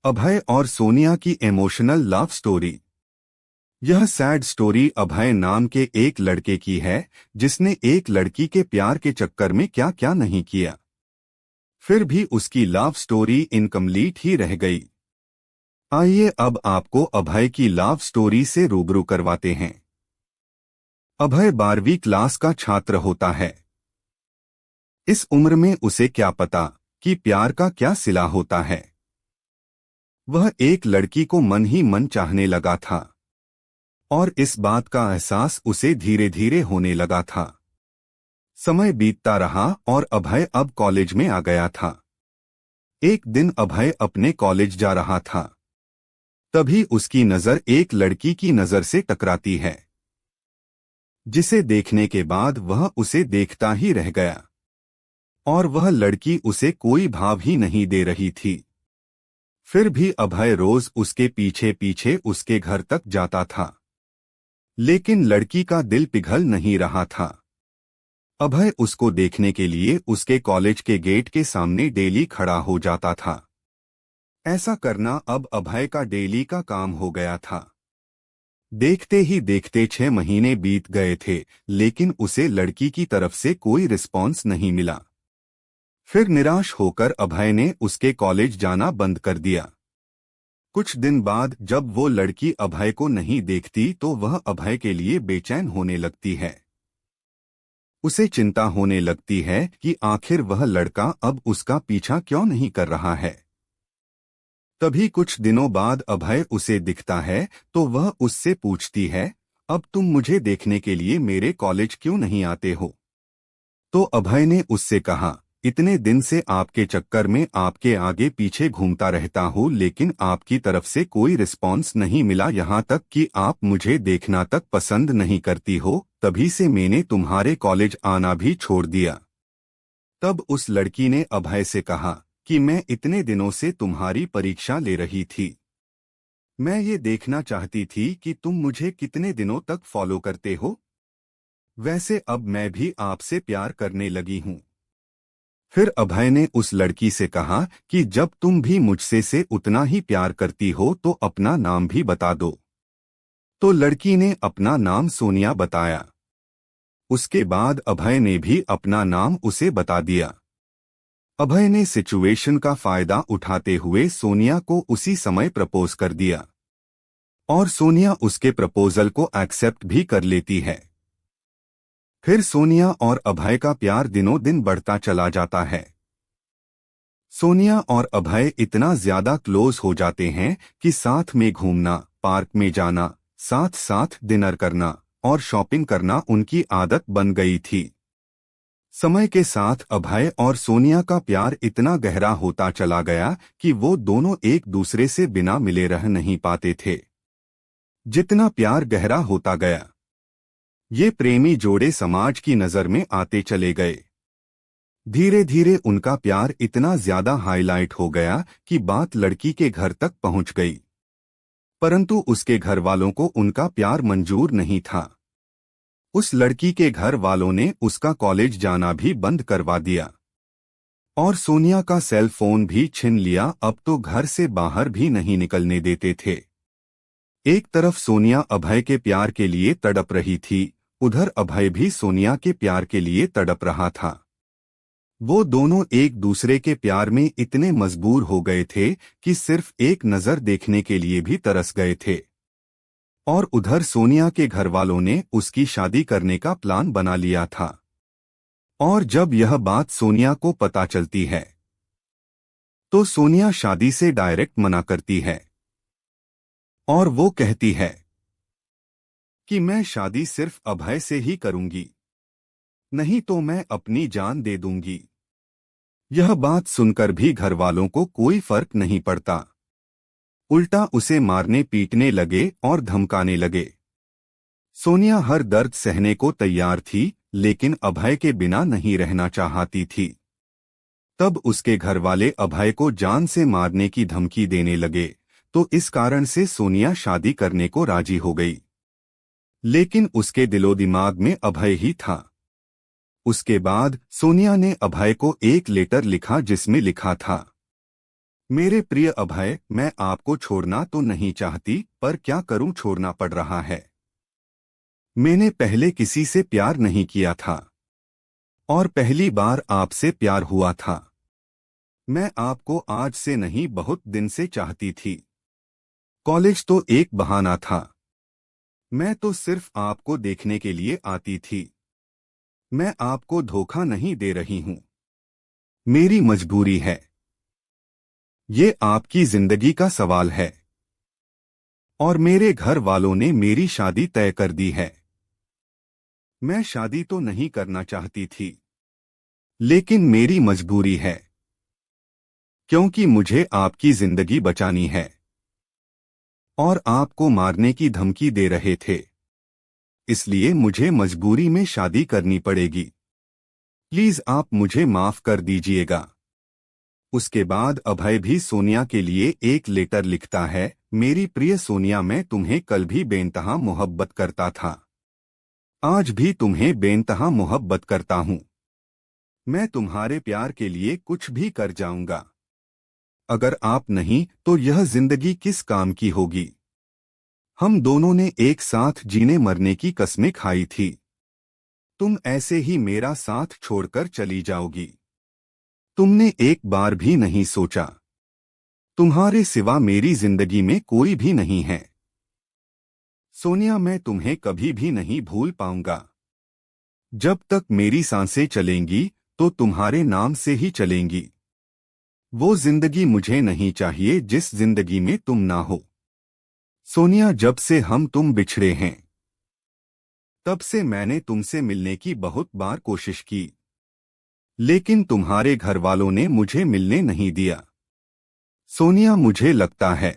अभय और सोनिया की emotional love story. यह सैड स्टोरी अभय नाम के एक लड़के की है जिसने एक लड़की के प्यार के चक्कर में क्या क्या नहीं किया, फिर भी उसकी लव स्टोरी इनकम्प्लीट ही रह गई। आइए अब आपको अभय की लव स्टोरी से रूबरू करवाते हैं। अभय 12वीं क्लास का छात्र होता है। इस उम्र में उसे क्या पता कि प्यार का क्या सिला होता है। वह एक लड़की को मन ही मन चाहने लगा था और इस बात का एहसास उसे धीरे धीरे होने लगा था। समय बीतता रहा और अभय अब कॉलेज में आ गया था। एक दिन अभय अपने कॉलेज जा रहा था, तभी उसकी नजर एक लड़की की नजर से टकराती है, जिसे देखने के बाद वह उसे देखता ही रह गया और वह लड़की उसे कोई भाव ही नहीं दे रही थी। फिर भी अभय रोज उसके पीछे पीछे उसके घर तक जाता था, लेकिन लड़की का दिल पिघल नहीं रहा था। अभय उसको देखने के लिए उसके कॉलेज के गेट के सामने डेली खड़ा हो जाता था। ऐसा करना अब अभय का डेली का काम हो गया था। देखते ही देखते 6 महीने बीत गए थे, लेकिन उसे लड़की की तरफ से कोई रिस्पॉन्स नहीं मिला। फिर निराश होकर अभय ने उसके कॉलेज जाना बंद कर दिया। कुछ दिन बाद जब वो लड़की अभय को नहीं देखती तो वह अभय के लिए बेचैन होने लगती है। उसे चिंता होने लगती है कि आखिर वह लड़का अब उसका पीछा क्यों नहीं कर रहा है। तभी कुछ दिनों बाद अभय उसे दिखता है तो वह उससे पूछती है, अब तुम मुझे देखने के लिए मेरे कॉलेज क्यों नहीं आते हो? तो अभय ने उससे कहा, इतने दिन से आपके चक्कर में आपके आगे पीछे घूमता रहता हूँ, लेकिन आपकी तरफ से कोई रिस्पॉन्स नहीं मिला, यहाँ तक कि आप मुझे देखना तक पसंद नहीं करती हो, तभी से मैंने तुम्हारे कॉलेज आना भी छोड़ दिया। तब उस लड़की ने अभय से कहा कि मैं इतने दिनों से तुम्हारी परीक्षा ले रही थी। मैं ये देखना चाहती थी कि तुम मुझे कितने दिनों तक फॉलो करते हो। वैसे अब मैं भी आपसे प्यार करने लगी हूँ। फिर अभय ने उस लड़की से कहा कि जब तुम भी मुझसे से उतना ही प्यार करती हो तो अपना नाम भी बता दो। तो लड़की ने अपना नाम सोनिया बताया। उसके बाद अभय ने भी अपना नाम उसे बता दिया। अभय ने सिचुएशन का फायदा उठाते हुए सोनिया को उसी समय प्रपोज कर दिया और सोनिया उसके प्रपोजल को एक्सेप्ट भी कर लेती है। फिर सोनिया और अभय का प्यार दिनों दिन बढ़ता चला जाता है। सोनिया और अभय इतना ज्यादा क्लोज हो जाते हैं कि साथ में घूमना, पार्क में जाना, साथ साथ डिनर करना और शॉपिंग करना उनकी आदत बन गई थी। समय के साथ अभय और सोनिया का प्यार इतना गहरा होता चला गया कि वो दोनों एक दूसरे से बिना मिले रह नहीं पाते थे। जितना प्यार गहरा होता गया, ये प्रेमी जोड़े समाज की नजर में आते चले गए। धीरे धीरे उनका प्यार इतना ज्यादा हाईलाइट हो गया कि बात लड़की के घर तक पहुंच गई, परंतु उसके घर वालों को उनका प्यार मंजूर नहीं था। उस लड़की के घर वालों ने उसका कॉलेज जाना भी बंद करवा दिया और सोनिया का सेल फोन भी छीन लिया। अब तो घर से बाहर भी नहीं निकलने देते थे। एक तरफ सोनिया अभय के प्यार के लिए तड़प रही थी, उधर अभय भी सोनिया के प्यार के लिए तड़प रहा था। वो दोनों एक दूसरे के प्यार में इतने मजबूर हो गए थे कि सिर्फ एक नजर देखने के लिए भी तरस गए थे। और उधर सोनिया के घर वालों ने उसकी शादी करने का प्लान बना लिया था। और जब यह बात सोनिया को पता चलती है तो सोनिया शादी से डायरेक्ट मना करती है और वो कहती है कि मैं शादी सिर्फ अभय से ही करूंगी, नहीं तो मैं अपनी जान दे दूंगी। यह बात सुनकर भी घर वालों को कोई फर्क नहीं पड़ता, उल्टा उसे मारने पीटने लगे और धमकाने लगे। सोनिया हर दर्द सहने को तैयार थी, लेकिन अभय के बिना नहीं रहना चाहती थी। तब उसके घर वाले अभय को जान से मारने की धमकी देने लगे, तो इस कारण से सोनिया शादी करने को राजी हो गई। लेकिन उसके दिलो दिमाग में अभय ही था। उसके बाद सोनिया ने अभय को एक लेटर लिखा जिसमें लिखा था, मेरे प्रिय अभय, मैं आपको छोड़ना तो नहीं चाहती, पर क्या करूं, छोड़ना पड़ रहा है। मैंने पहले किसी से प्यार नहीं किया था और पहली बार आपसे प्यार हुआ था। मैं आपको आज से नहीं, बहुत दिन से चाहती थी। कॉलेज तो एक बहाना था। मैं तो सिर्फ आपको देखने के लिए आती थी। मैं आपको धोखा नहीं दे रही हूं। मेरी मजबूरी है। ये आपकी जिंदगी का सवाल है और मेरे घर वालों ने मेरी शादी तय कर दी है। मैं शादी तो नहीं करना चाहती थी, लेकिन मेरी मजबूरी है, क्योंकि मुझे आपकी जिंदगी बचानी है और आपको मारने की धमकी दे रहे थे। इसलिए मुझे मजबूरी में शादी करनी पड़ेगी। प्लीज आप मुझे माफ कर दीजिएगा। उसके बाद अभय भी सोनिया के लिए एक लेटर लिखता है। मेरी प्रिय सोनिया, मैं तुम्हें कल भी बेइंतहा मोहब्बत करता था, आज भी तुम्हें बेइंतहा मोहब्बत करता हूं। मैं तुम्हारे प्यार के लिए कुछ भी कर जाऊंगा। अगर आप नहीं तो यह जिंदगी किस काम की होगी। हम दोनों ने एक साथ जीने मरने की कस्में खाई थी। तुम ऐसे ही मेरा साथ छोड़कर चली जाओगी। तुमने एक बार भी नहीं सोचा, तुम्हारे सिवा मेरी जिंदगी में कोई भी नहीं है। सोनिया, मैं तुम्हें कभी भी नहीं भूल पाऊंगा। जब तक मेरी सांसें चलेंगी तो तुम्हारे नाम से ही चलेंगी। वो जिंदगी मुझे नहीं चाहिए जिस जिंदगी में तुम ना हो। सोनिया, जब से हम तुम बिछड़े हैं, तब से मैंने तुमसे मिलने की बहुत बार कोशिश की, लेकिन तुम्हारे घर वालों ने मुझे मिलने नहीं दिया। सोनिया, मुझे लगता है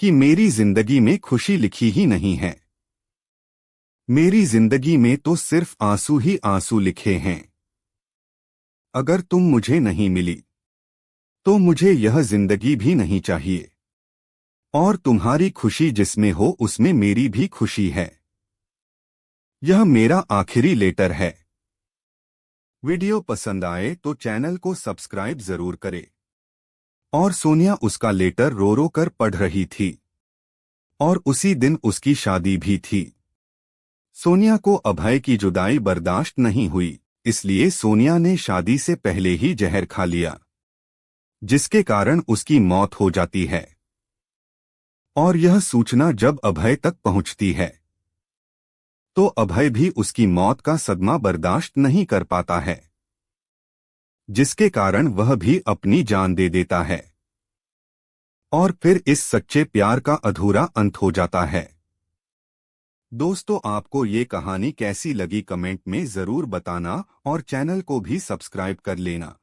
कि मेरी जिंदगी में खुशी लिखी ही नहीं है। मेरी जिंदगी में तो सिर्फ आंसू ही आंसू लिखे हैं। अगर तुम मुझे नहीं मिली तो मुझे यह जिंदगी भी नहीं चाहिए, और तुम्हारी खुशी जिसमें हो उसमें मेरी भी खुशी है। यह मेरा आखिरी लेटर है। वीडियो पसंद आए तो चैनल को सब्सक्राइब जरूर करें। और सोनिया उसका लेटर रो रो कर पढ़ रही थी और उसी दिन उसकी शादी भी थी। सोनिया को अभय की जुदाई बर्दाश्त नहीं हुई, इसलिए सोनिया ने शादी से पहले ही जहर खा लिया, जिसके कारण उसकी मौत हो जाती है। और यह सूचना जब अभय तक पहुंचती है तो अभय भी उसकी मौत का सदमा बर्दाश्त नहीं कर पाता है, जिसके कारण वह भी अपनी जान दे देता है। और फिर इस सच्चे प्यार का अधूरा अंत हो जाता है। दोस्तों, आपको ये कहानी कैसी लगी कमेंट में जरूर बताना और चैनल को भी सब्सक्राइब कर लेना।